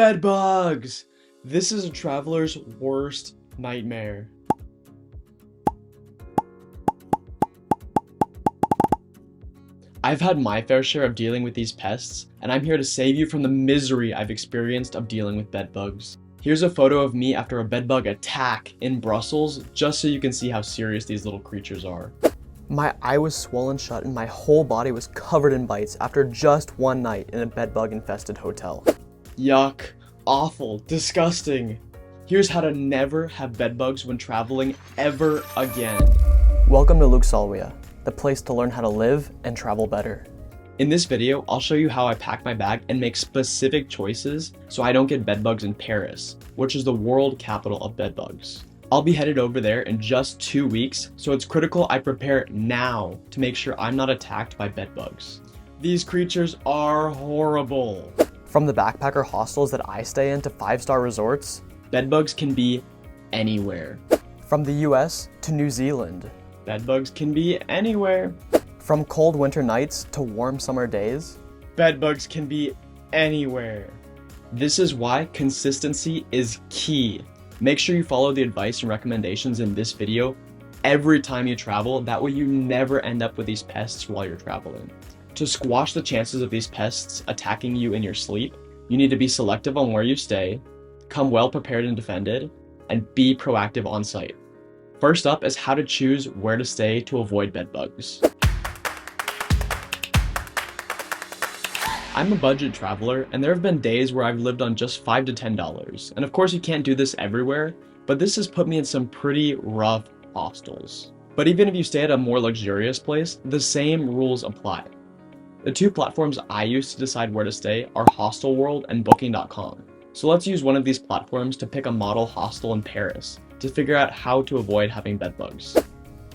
Bedbugs! This is a traveler's worst nightmare. I've had my fair share of dealing with these pests, and I'm here to save you from the misery I've experienced of dealing with bedbugs. Here's a photo of me after a bedbug attack in Brussels, just so you can see how serious these little creatures are. My eye was swollen shut and my whole body was covered in bites after just one night in a bedbug-infested hotel. Yuck. Awful. Disgusting. Here's how to never have bedbugs when traveling ever again. Welcome to LYKSALWEA, the place to learn how to live and travel better. In this video, I'll show you how I pack my bag and make specific choices so I don't get bedbugs in Paris, which is the world capital of bedbugs. I'll be headed over there in just 2 weeks, so it's critical I prepare now to make sure I'm not attacked by bedbugs. These creatures are horrible. From the backpacker hostels that I stay in to 5-star resorts, bedbugs can be anywhere. From the US to New Zealand, bedbugs can be anywhere. From cold winter nights to warm summer days, bedbugs can be anywhere. This is why consistency is key. Make sure you follow the advice and recommendations in this video every time you travel, that way you never end up with these pests while you're traveling. To squash the chances of these pests attacking you in your sleep, you need to be selective on where you stay, come well prepared and defended, and be proactive on site. First up is how to choose where to stay to avoid bedbugs. I'm a budget traveler, and there have been days where I've lived on just $5 to $10, and of course you can't do this everywhere, but this has put me in some pretty rough hostels. But even if you stay at a more luxurious place, the same rules apply. The two platforms I use to decide where to stay are Hostelworld and Booking.com. So let's use one of these platforms to pick a model hostel in Paris to figure out how to avoid having bedbugs.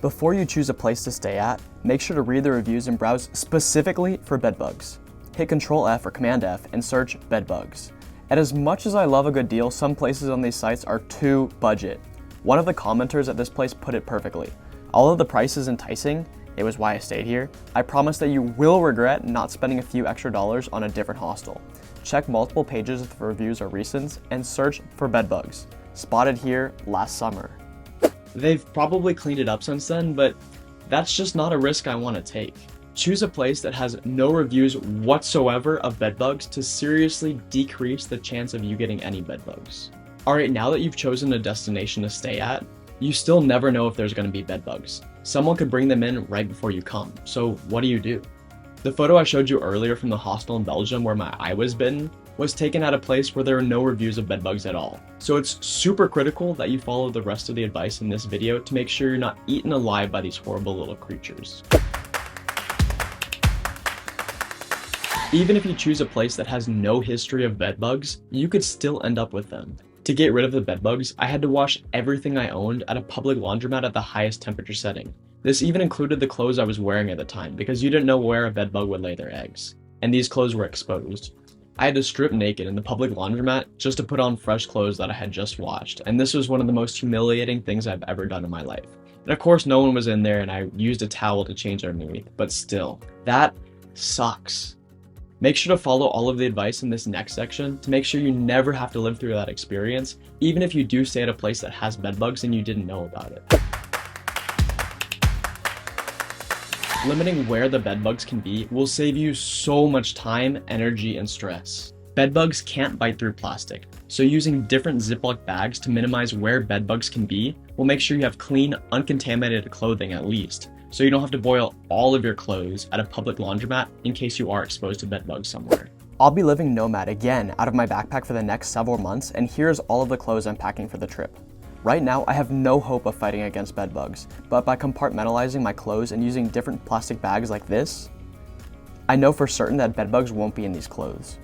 Before you choose a place to stay at, make sure to read the reviews and browse specifically for bedbugs. Hit Ctrl F or Command F and search bedbugs. And as much as I love a good deal, some places on these sites are too budget. One of the commenters at this place put it perfectly. Although the price is enticing, it was why I stayed here, I promise that you will regret not spending a few extra dollars on a different hostel. Check multiple pages if the reviews are recent and search for bedbugs. Spotted here last summer. They've probably cleaned it up since then, but that's just not a risk I want to take. Choose a place that has no reviews whatsoever of bedbugs to seriously decrease the chance of you getting any bedbugs. Alright, now that you've chosen a destination to stay at, you still never know if there's going to be bedbugs. Someone could bring them in right before you come, so what do? The photo I showed you earlier from the hostel in Belgium where my eye was bitten was taken at a place where there are no reviews of bedbugs at all. So it's super critical that you follow the rest of the advice in this video to make sure you're not eaten alive by these horrible little creatures. Even if you choose a place that has no history of bedbugs, you could still end up with them. To get rid of the bedbugs, I had to wash everything I owned at a public laundromat at the highest temperature setting. This even included the clothes I was wearing at the time, because you didn't know where a bedbug would lay their eggs. And these clothes were exposed. I had to strip naked in the public laundromat just to put on fresh clothes that I had just washed, and this was one of the most humiliating things I've ever done in my life. And of course no one was in there and I used a towel to change underneath, but still, that sucks. Make sure to follow all of the advice in this next section to make sure you never have to live through that experience, even if you do stay at a place that has bedbugs and you didn't know about it. Limiting where the bedbugs can be will save you so much time, energy, and stress. Bedbugs can't bite through plastic, so using different Ziploc bags to minimize where bedbugs can be will make sure you have clean, uncontaminated clothing at least, so you don't have to boil all of your clothes at a public laundromat in case you are exposed to bedbugs somewhere. I'll be living nomad again out of my backpack for the next several months, and here's all of the clothes I'm packing for the trip. Right now, I have no hope of fighting against bedbugs, but by compartmentalizing my clothes and using different plastic bags like this, I know for certain that bedbugs won't be in these clothes.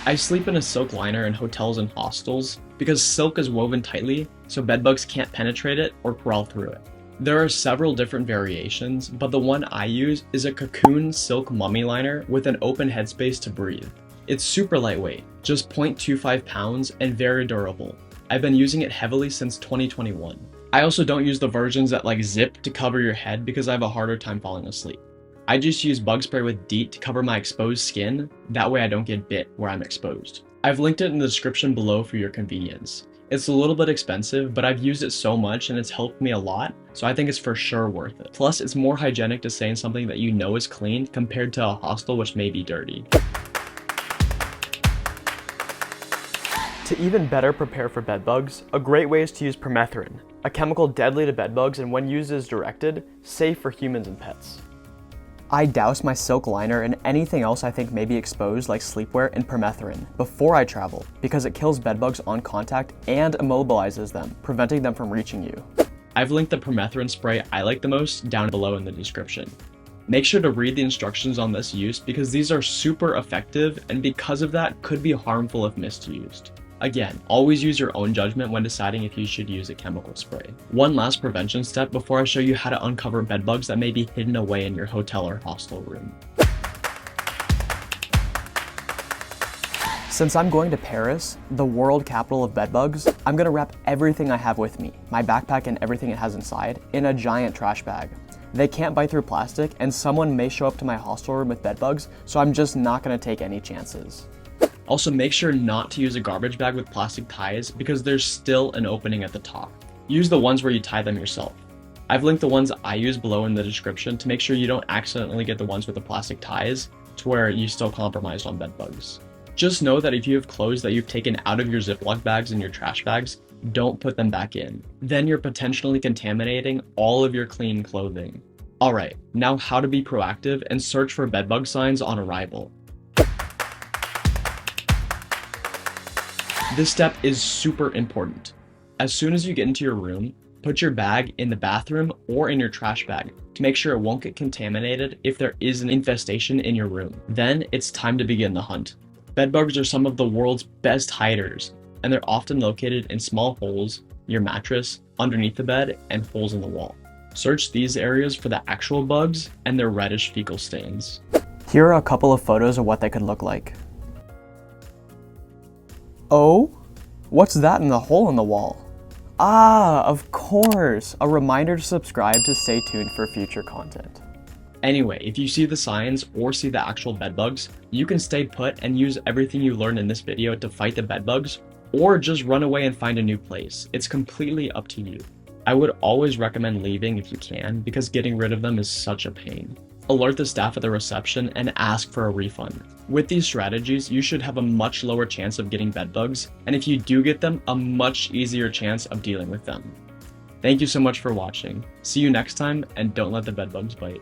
I sleep in a silk liner in hotels and hostels because silk is woven tightly, so bedbugs can't penetrate it or crawl through it. There are several different variations, but the one I use is a cocoon silk mummy liner with an open headspace to breathe. It's super lightweight, just 0.25 pounds and very durable. I've been using it heavily since 2021. I also don't use the versions that zip to cover your head because I have a harder time falling asleep. I just use bug spray with DEET to cover my exposed skin, that way I don't get bit where I'm exposed. I've linked it in the description below for your convenience. It's a little bit expensive, but I've used it so much and it's helped me a lot, so I think it's for sure worth it. Plus, it's more hygienic to stay in something that you know is clean compared to a hostel which may be dirty. To even better prepare for bedbugs, a great way is to use Permetherin, a chemical deadly to bedbugs and when used as directed, safe for humans and pets. I douse my silk liner and anything else I think may be exposed like sleepwear in Permetherin before I travel because it kills bedbugs on contact and immobilizes them, preventing them from reaching you. I've linked the Permetherin spray I like the most down below in the description. Make sure to read the instructions on this use because these are super effective and because of that could be harmful if misused. Again, always use your own judgment when deciding if you should use a chemical spray. One last prevention step before I show you how to uncover bedbugs that may be hidden away in your hotel or hostel room. Since I'm going to Paris, the world capital of bedbugs, I'm gonna wrap everything I have with me, my backpack and everything it has inside, in a giant trash bag. They can't bite through plastic and someone may show up to my hostel room with bedbugs, so I'm just not gonna take any chances. Also, make sure not to use a garbage bag with plastic ties because there's still an opening at the top. Use the ones where you tie them yourself. I've linked the ones I use below in the description to make sure you don't accidentally get the ones with the plastic ties to where you still compromised on bedbugs. Just know that if you have clothes that you've taken out of your Ziploc bags and your trash bags, don't put them back in. Then you're potentially contaminating all of your clean clothing. Alright, now how to be proactive and search for bedbug signs on arrival. This step is super important. As soon as you get into your room, put your bag in the bathroom or in your trash bag to make sure it won't get contaminated if there is an infestation in your room. Then it's time to begin the hunt. Bedbugs are some of the world's best hiders, and they're often located in small holes, your mattress, underneath the bed, and holes in the wall. Search these areas for the actual bugs and their reddish fecal stains. Here are a couple of photos of what they could look like. Oh? What's that in the hole in the wall? Ah, of course! A reminder to subscribe to stay tuned for future content. Anyway, if you see the signs or see the actual bedbugs, you can stay put and use everything you learned in this video to fight the bedbugs, or just run away and find a new place. It's completely up to you. I would always recommend leaving if you can, because getting rid of them is such a pain. Alert the staff at the reception and ask for a refund. With these strategies, you should have a much lower chance of getting bedbugs, and if you do get them, a much easier chance of dealing with them. Thank you so much for watching. See you next time, and don't let the bedbugs bite.